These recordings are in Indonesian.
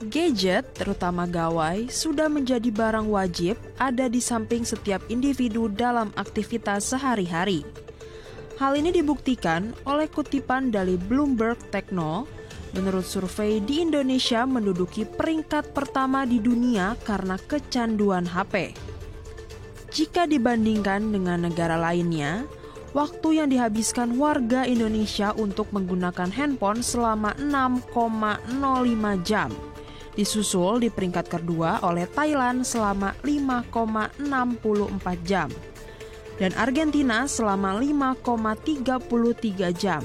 Gadget, terutama gawai, sudah menjadi barang wajib ada di samping setiap individu dalam aktivitas sehari-hari. Hal ini dibuktikan oleh kutipan dari Bloomberg Techno. Menurut survei, di Indonesia menduduki peringkat pertama di dunia karena kecanduan HP. Jika dibandingkan dengan negara lainnya, waktu yang dihabiskan warga Indonesia untuk menggunakan handphone selama 6,05 jam. Disusul di peringkat kedua oleh Thailand selama 5,64 jam. Dan Argentina selama 5,33 jam.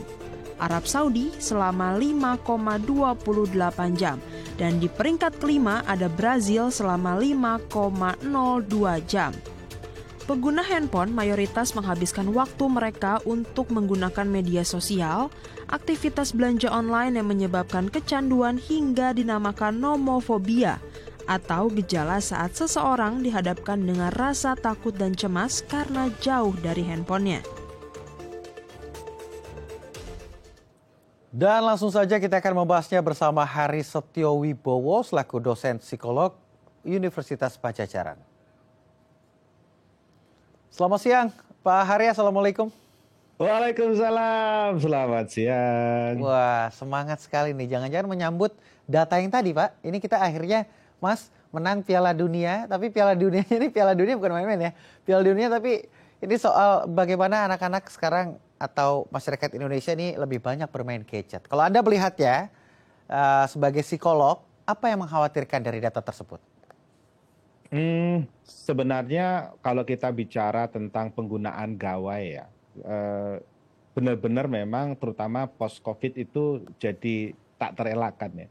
Arab Saudi selama 5,28 jam. Dan di peringkat kelima ada Brazil selama 5,02 jam. Pengguna handphone mayoritas menghabiskan waktu mereka untuk menggunakan media sosial, aktivitas belanja online yang menyebabkan kecanduan hingga dinamakan nomofobia, atau gejala saat seseorang dihadapkan dengan rasa takut dan cemas karena jauh dari handphonenya. Dan langsung saja kita akan membahasnya bersama Haris Setiowibowo selaku dosen psikolog Universitas Pajajaran. Selamat siang, Pak Hari. Assalamualaikum. Waalaikumsalam, selamat siang. Wah, semangat sekali nih. Jangan-jangan menyambut data yang tadi, Pak. Ini kita akhirnya, Mas, menang Piala Dunia. Tapi Piala Dunia ini Piala Dunia bukan main-main ya. Piala Dunia tapi ini soal bagaimana anak-anak sekarang atau masyarakat Indonesia ini lebih banyak bermain gadget. Kalau Anda melihat ya, sebagai psikolog, apa yang mengkhawatirkan dari data tersebut? Sebenarnya kalau kita bicara tentang penggunaan gawai ya, benar-benar memang terutama post-COVID itu jadi tak terelakkan ya.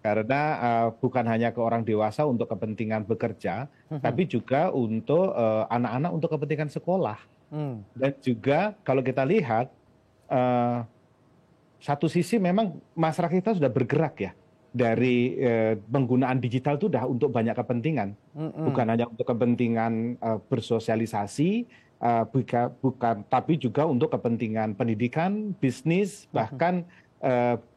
Karena bukan hanya ke orang dewasa untuk kepentingan bekerja, tapi juga untuk anak-anak untuk kepentingan sekolah. Dan juga kalau kita lihat, satu sisi memang masyarakat kita sudah bergerak ya. Dari penggunaan digital itu sudah untuk banyak kepentingan, bukan hanya untuk kepentingan bersosialisasi, bukan, tapi juga untuk kepentingan pendidikan, bisnis, bahkan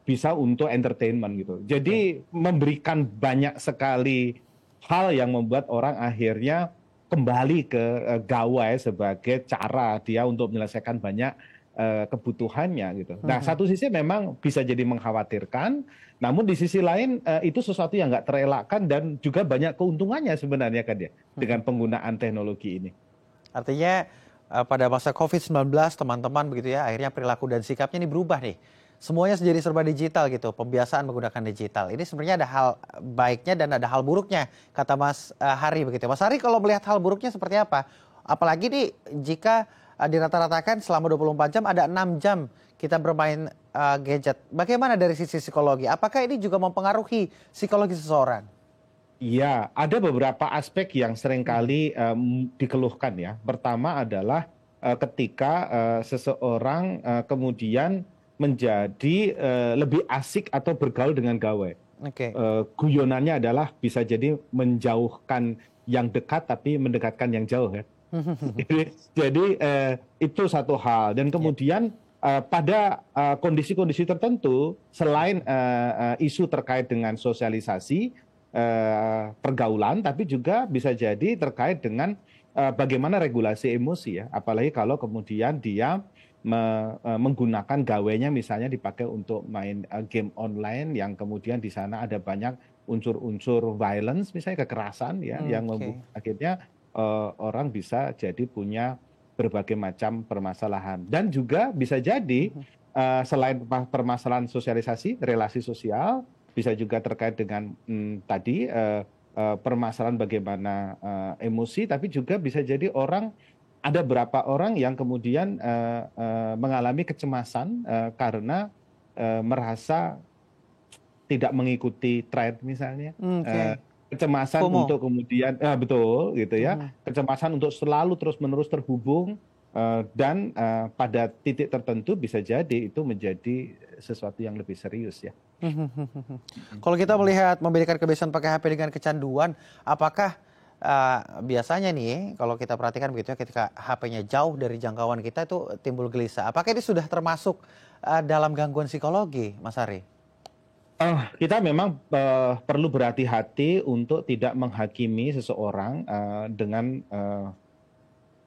bisa untuk entertainment gitu. Jadi memberikan banyak sekali hal yang membuat orang akhirnya kembali ke gawai sebagai cara dia untuk menyelesaikan banyak kebutuhannya gitu. Nah, satu sisi memang bisa jadi mengkhawatirkan, namun di sisi lain itu sesuatu yang nggak terelakkan dan juga banyak keuntungannya sebenarnya kan ya dengan penggunaan teknologi ini. Artinya pada masa COVID-19 teman-teman begitu ya, akhirnya perilaku dan sikapnya ini berubah nih. Semuanya jadi serba digital gitu, pembiasaan menggunakan digital. Ini sebenarnya ada hal baiknya dan ada hal buruknya, kata Mas Hari begitu. Mas Hari, kalau melihat hal buruknya seperti apa? Apalagi nih jika dirata-ratakan selama 24 jam ada 6 jam kita bermain gadget. Bagaimana dari sisi psikologi? Apakah ini juga mempengaruhi psikologi seseorang? Iya, ada beberapa aspek yang seringkali dikeluhkan ya. Pertama adalah ketika seseorang kemudian menjadi lebih asik atau bergaul dengan gawai. Guyonannya adalah bisa jadi menjauhkan yang dekat tapi mendekatkan yang jauh ya. Jadi itu satu hal. Dan kemudian pada kondisi-kondisi tertentu, selain isu terkait dengan sosialisasi, pergaulan, tapi juga bisa jadi terkait dengan bagaimana regulasi emosi ya. Apalagi kalau kemudian dia menggunakan gawainya misalnya dipakai untuk main game online yang kemudian di sana ada banyak unsur-unsur violence, misalnya kekerasan ya, yang akhirnya orang bisa jadi punya berbagai macam permasalahan. Dan juga bisa jadi selain permasalahan sosialisasi, relasi sosial, bisa juga terkait dengan tadi permasalahan bagaimana emosi, tapi juga bisa jadi ada beberapa orang yang kemudian mengalami kecemasan karena merasa tidak mengikuti tren misalnya. Kecemasan untuk kemudian betul gitu ya, kecemasan untuk selalu terus-menerus terhubung dan pada titik tertentu bisa jadi itu menjadi sesuatu yang lebih serius ya. Kalau kita melihat membedakan kebiasaan pakai HP dengan kecanduan, apakah biasanya nih kalau kita perhatikan begitu ya, ketika HP-nya jauh dari jangkauan kita itu timbul gelisah. Apakah ini sudah termasuk dalam gangguan psikologi, Mas Ari? Kita memang perlu berhati-hati untuk tidak menghakimi seseorang dengan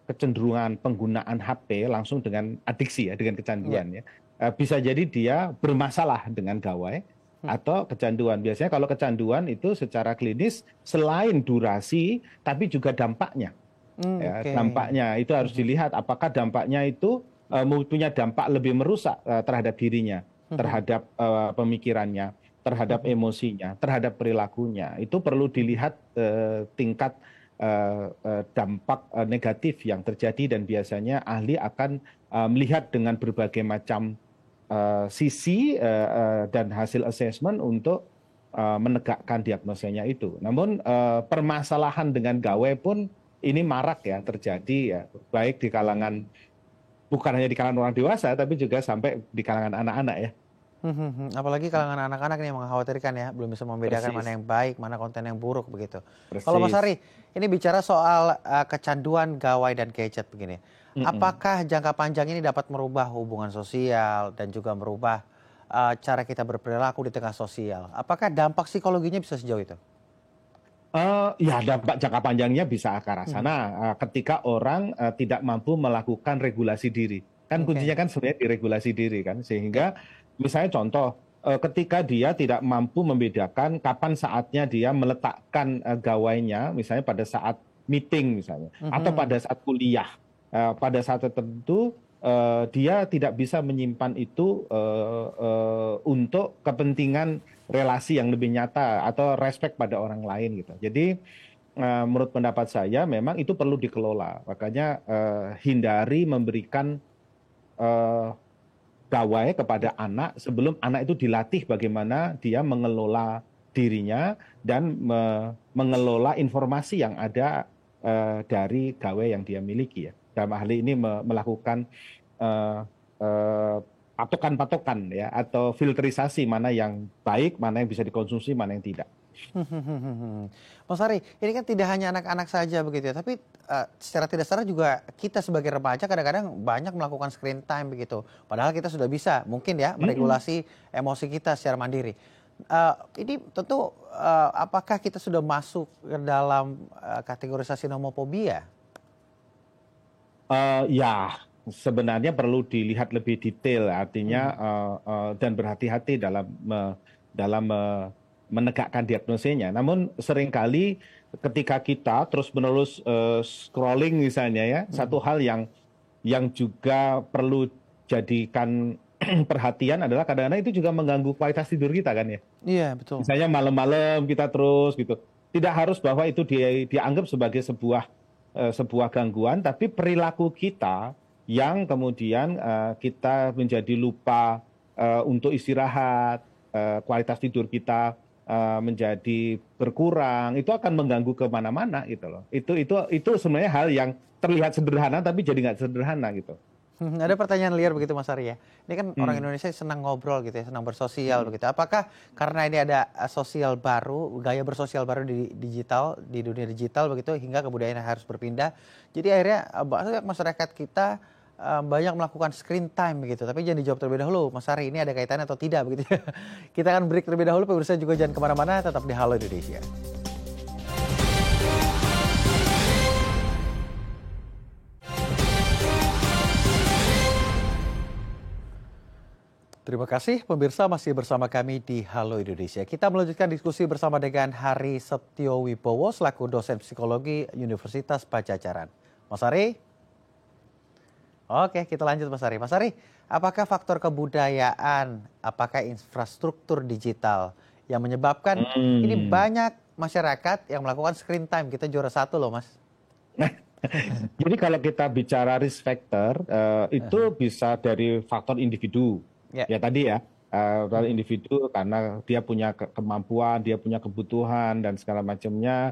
kecenderungan penggunaan HP langsung dengan adiksi ya, dengan Iya. kecanduan ya. Bisa jadi dia bermasalah dengan gawai Hmm. atau kecanduan. Biasanya kalau kecanduan itu secara klinis selain durasi tapi juga dampaknya. Ya, Oke. dampaknya itu harus dilihat apakah dampaknya itu punya dampak lebih merusak terhadap dirinya, terhadap pemikirannya, terhadap emosinya, terhadap perilakunya. Itu perlu dilihat tingkat dampak negatif yang terjadi dan biasanya ahli akan melihat dengan berbagai macam sisi dan hasil assessment untuk menegakkan diagnosanya itu. Namun permasalahan dengan gawai pun ini marak ya terjadi ya, baik di kalangan bukan hanya di kalangan orang dewasa tapi juga sampai di kalangan anak-anak ya. Apalagi kalangan anak-anak ini yang mengkhawatirkan ya, belum bisa membedakan mana Persis, yang baik, mana konten yang buruk begitu. Kalau Mas persis. Ari, ini bicara soal kecanduan gawai dan gadget begini. Mm-mm. Apakah jangka panjang ini dapat merubah hubungan sosial dan juga merubah cara kita berperilaku di tengah sosial? Apakah dampak psikologinya bisa sejauh itu? Ya dampak jangka panjangnya bisa ke arah Mhm. sana ketika orang tidak mampu melakukan regulasi diri. Kan Oke. kuncinya kan sebenarnya di regulasi diri kan. Ya. Sehingga misalnya contoh ketika dia tidak mampu membedakan kapan saatnya dia meletakkan gawainya misalnya pada saat meeting misalnya atau Mhm. pada saat kuliah. Pada saat tertentu dia tidak bisa menyimpan itu untuk kepentingan relasi yang lebih nyata atau respect pada orang lain gitu. Jadi menurut pendapat saya memang itu perlu dikelola. Makanya hindari memberikan eh, gawai kepada anak sebelum anak itu dilatih bagaimana dia mengelola dirinya dan mengelola informasi yang ada dari gawai yang dia miliki ya. Dalam hal ini melakukan eh, eh, patokan-patokan ya atau filterisasi mana yang baik, mana yang bisa dikonsumsi, mana yang tidak. Mas Ari, ini kan tidak hanya anak-anak saja begitu ya, tapi secara tidak sadar juga kita sebagai remaja kadang-kadang banyak melakukan screen time begitu. Padahal kita sudah bisa mungkin ya Mm-mm. meregulasi emosi kita secara mandiri. Ini tentu apakah kita sudah masuk ke dalam kategorisasi nomofobia? Ya, sebenarnya perlu dilihat lebih detail, artinya Mhm. dan berhati-hati dalam menegakkan diagnosenya. Namun seringkali ketika kita terus-menerus scrolling misalnya ya, satu Mhm. hal yang juga perlu jadikan perhatian adalah kadang-kadang itu juga mengganggu kualitas tidur kita kan ya. Iya betul. Misalnya malam-malam kita terus gitu. Tidak harus bahwa itu dianggap sebagai sebuah gangguan, tapi perilaku kita yang kemudian kita menjadi lupa untuk istirahat, kualitas tidur kita menjadi berkurang, itu akan mengganggu kemana-mana gitu loh. Itu sebenarnya hal yang terlihat sederhana tapi jadi nggak sederhana gitu. Ada pertanyaan liar begitu Mas Ari ya. Ini kan orang Hmm. Indonesia senang ngobrol gitu ya, senang bersosial begitu. Apakah karena ini ada sosial baru, gaya bersosial baru di digital, di dunia digital begitu hingga kebudayaan harus berpindah. Jadi akhirnya banyak masyarakat kita banyak melakukan screen time begitu. Tapi jangan dijawab terlebih dahulu, Mas Ari ini ada kaitannya atau tidak begitu ya. Kita akan break terlebih dahulu, pemirsa juga jangan kemana-mana, tetap di Halo Indonesia. Terima kasih pemirsa masih bersama kami di Halo Indonesia. Kita melanjutkan diskusi bersama dengan Hari Setio Wibowo selaku dosen psikologi Universitas Pajajaran. Mas Ari? Oke, kita lanjut Mas Ari. Mas Ari, apakah faktor kebudayaan, apakah infrastruktur digital yang menyebabkan ini Hmm. banyak masyarakat yang melakukan screen time? Kita juara satu loh Mas. Jadi kalau kita bicara risk factor, itu bisa dari faktor individu. Ya. Ya tadi ya, faktor individu karena dia punya kemampuan, dia punya kebutuhan dan segala macamnya.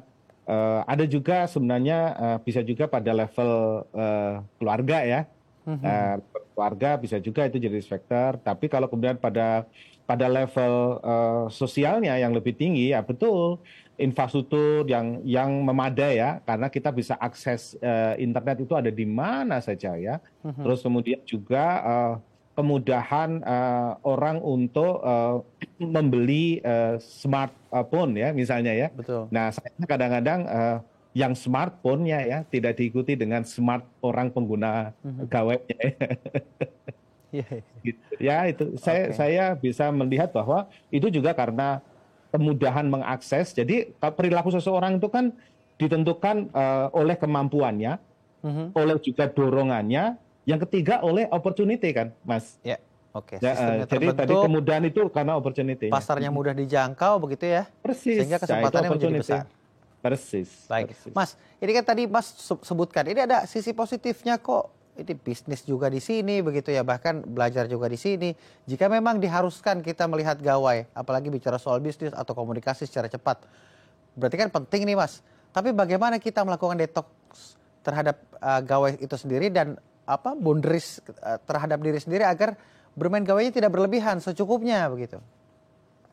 Ada juga sebenarnya bisa juga pada level keluarga ya. Keluarga bisa juga itu jadi risk factor. Tapi kalau kemudian pada level sosialnya yang lebih tinggi, ya betul infrastruktur yang memadai ya, karena kita bisa akses internet itu ada di mana saja ya. Terus kemudian juga kemudahan orang untuk membeli smartphone ya misalnya ya. Betul. Nah, saya kadang-kadang yang smartphone-nya ya tidak diikuti dengan smart orang pengguna gawainya. Iya. Gitu. Ya itu Oke. saya bisa melihat bahwa itu juga karena kemudahan mengakses. Jadi perilaku seseorang itu kan ditentukan oleh kemampuannya, Mhm. oleh juga dorongannya, yang ketiga oleh opportunity kan, Mas. Ya, oke. Ya, Sistemnya jadi tadi terbentuk, kemudahan itu karena opportunity-nya. pasarnya mudah dijangkau begitu ya, Persis. sehingga Ya, itu kesempatannya menjadi opportunity. besar. Persis. Baik, Persis. Mas, ini kan tadi Mas sebutkan, ini ada sisi positifnya kok. Ini bisnis juga di sini begitu ya, bahkan belajar juga di sini. Jika memang diharuskan kita melihat gawai, apalagi bicara soal bisnis atau komunikasi secara cepat, berarti kan penting nih Mas. Tapi bagaimana kita melakukan detox terhadap gawai itu sendiri dan boundaries terhadap diri sendiri agar bermain gawainya tidak berlebihan, secukupnya begitu.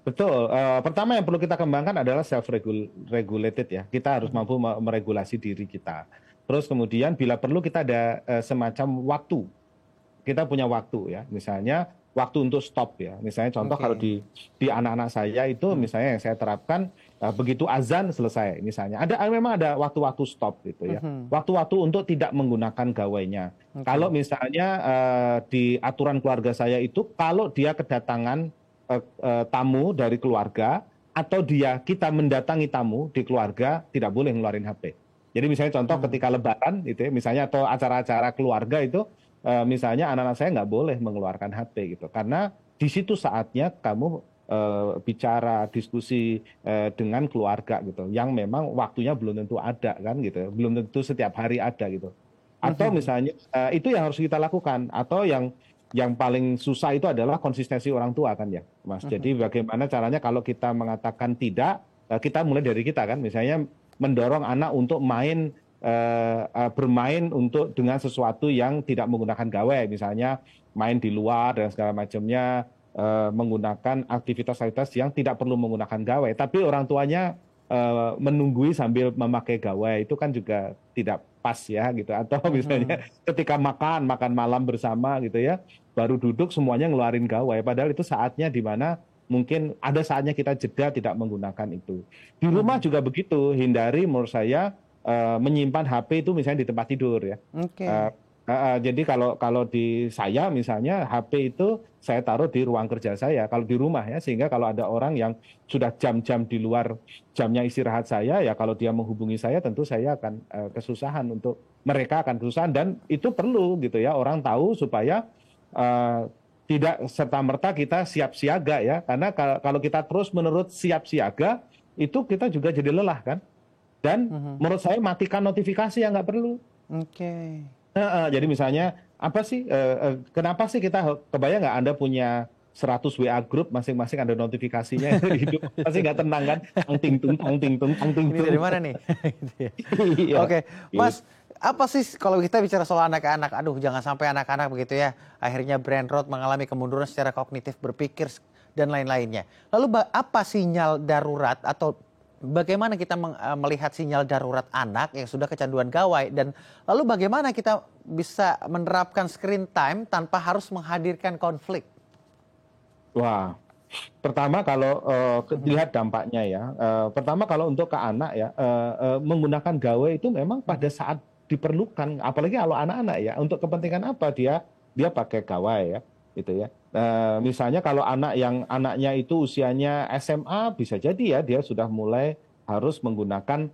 Betul. Pertama yang perlu kita kembangkan adalah self-regulated ya. Kita harus mampu meregulasi diri kita. Terus kemudian bila perlu kita ada semacam waktu. Kita punya waktu ya. Misalnya waktu untuk stop ya. Misalnya contoh kalau di anak-anak saya itu misalnya yang saya terapkan begitu azan selesai misalnya. Memang ada waktu-waktu stop gitu ya. Waktu-waktu untuk tidak menggunakan gawainya. Kalau misalnya di aturan keluarga saya itu kalau dia kedatangan tamu dari keluarga atau kita mendatangi tamu di keluarga tidak boleh ngeluarin HP. Jadi misalnya contoh ketika lebaran gitu ya, misalnya atau acara-acara keluarga itu misalnya anak-anak saya nggak boleh mengeluarkan HP gitu. Karena di situ saatnya kamu bicara, diskusi dengan keluarga gitu. Yang memang waktunya belum tentu ada kan gitu. Belum tentu setiap hari ada gitu. Atau misalnya itu yang harus kita lakukan. Atau yang paling susah itu adalah konsistensi orang tua kan ya, Mas. Jadi bagaimana caranya kalau kita mengatakan tidak, kita mulai dari kita kan, misalnya mendorong anak untuk bermain dengan sesuatu yang tidak menggunakan gawai, misalnya main di luar dan segala macamnya, menggunakan aktivitas-aktivitas yang tidak perlu menggunakan gawai, tapi orang tuanya menunggui sambil memakai gawai, itu kan juga tidak pas ya gitu. Atau misalnya ketika makan malam bersama gitu ya, baru duduk semuanya ngeluarin gawai, padahal itu saatnya di mana mungkin ada saatnya kita jeda tidak menggunakan itu. Di rumah juga begitu, hindari menurut saya menyimpan HP itu misalnya di tempat tidur ya. Jadi kalau di saya misalnya HP itu saya taruh di ruang kerja saya kalau di rumah ya, sehingga kalau ada orang yang sudah jam-jam di luar jamnya istirahat saya ya, kalau dia menghubungi saya tentu saya akan kesusahan, mereka akan kesusahan, dan itu perlu gitu ya, orang tahu supaya tidak serta-merta kita siap siaga ya, karena kalau kita terus menerus siap siaga itu kita juga jadi lelah kan, dan menurut saya matikan notifikasi yang nggak perlu. Jadi misalnya apa sih, kenapa sih kita kebayang nggak Anda punya 100 WA group, masing-masing ada notifikasinya, hidup pasti nggak tenang kan, ting tung. Ini dari mana nih? Oke, Mas, apa sih kalau kita bicara soal anak-anak, aduh jangan sampai anak-anak begitu ya, akhirnya brain rot, mengalami kemunduran secara kognitif, berpikir dan lain-lainnya. Lalu apa sinyal darurat atau bagaimana kita melihat sinyal darurat anak yang sudah kecanduan gawai, dan lalu bagaimana kita bisa menerapkan screen time tanpa harus menghadirkan konflik? Wah, pertama kalau lihat dampaknya ya, pertama kalau untuk ke anak ya, menggunakan gawai itu memang pada saat diperlukan, apalagi kalau anak-anak ya, untuk kepentingan apa dia pakai gawai ya, gitu ya. Misalnya kalau anaknya itu usianya SMA, bisa jadi ya dia sudah mulai harus menggunakan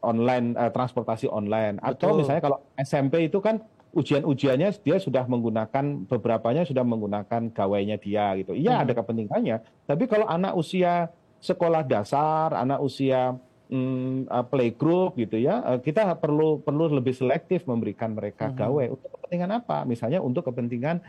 online, transportasi online. Atau misalnya kalau SMP itu kan ujian-ujiannya dia sudah menggunakan, beberapanya sudah menggunakan gawainya dia gitu. Iya ada kepentingannya. Tapi kalau anak usia sekolah dasar, anak usia playgroup gitu ya, kita perlu lebih selektif memberikan mereka gawai. Untuk kepentingan apa? Misalnya untuk kepentingan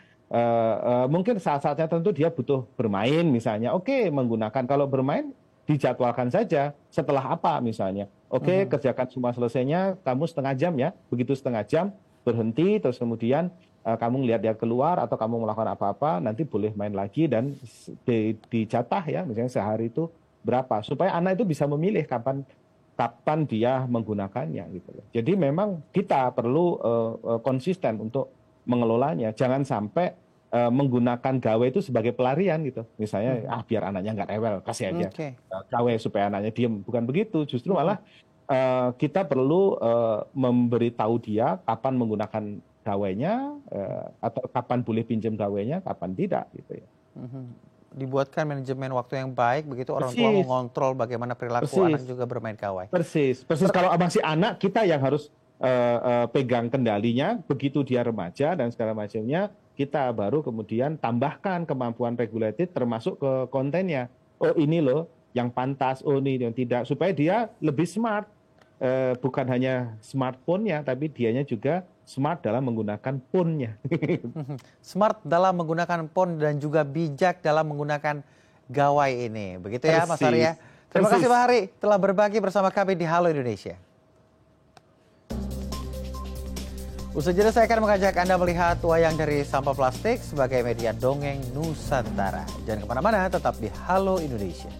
mungkin saat-saatnya tentu dia butuh bermain misalnya. Oke, menggunakan, kalau bermain dijadwalkan saja setelah apa misalnya. Oke, kerjakan semua selesainya kamu setengah jam ya. Begitu setengah jam berhenti, terus kemudian kamu lihat dia keluar atau kamu melakukan apa-apa, nanti boleh main lagi, dan dijatah ya, misalnya sehari itu berapa, supaya anak itu bisa memilih kapan dia menggunakannya gitu. Jadi memang kita perlu konsisten untuk mengelolanya. Jangan sampai menggunakan gawe itu sebagai pelarian gitu. Misalnya, biar anaknya nggak rewel, kasih aja gawe supaya anaknya diem. Bukan begitu, justru malah kita perlu memberitahu dia kapan menggunakan gawenya, atau kapan boleh pinjam gawenya, kapan tidak gitu ya. Dibuatkan manajemen waktu yang baik, begitu orang tua mengontrol bagaimana perilaku anak juga bermain gawai. Persis. Kalau masih anak, kita yang harus pegang kendalinya. Begitu dia remaja dan segala macamnya, kita baru kemudian tambahkan kemampuan regulated termasuk ke kontennya. Oh ini loh yang pantas, oh ini yang tidak, supaya dia lebih smart. Bukan hanya smartphone-nya, tapi dianya juga smart dalam menggunakan phone-nya. Smart dalam menggunakan phone dan juga bijak dalam menggunakan gawai ini. Begitu ya Mas Arya. Terima kasih Pak Hari telah berbagi bersama kami di Halo Indonesia. Usai jeda saya akan mengajak Anda melihat wayang dari sampah plastik sebagai media dongeng Nusantara. Jangan kemana-mana, tetap di Halo Indonesia.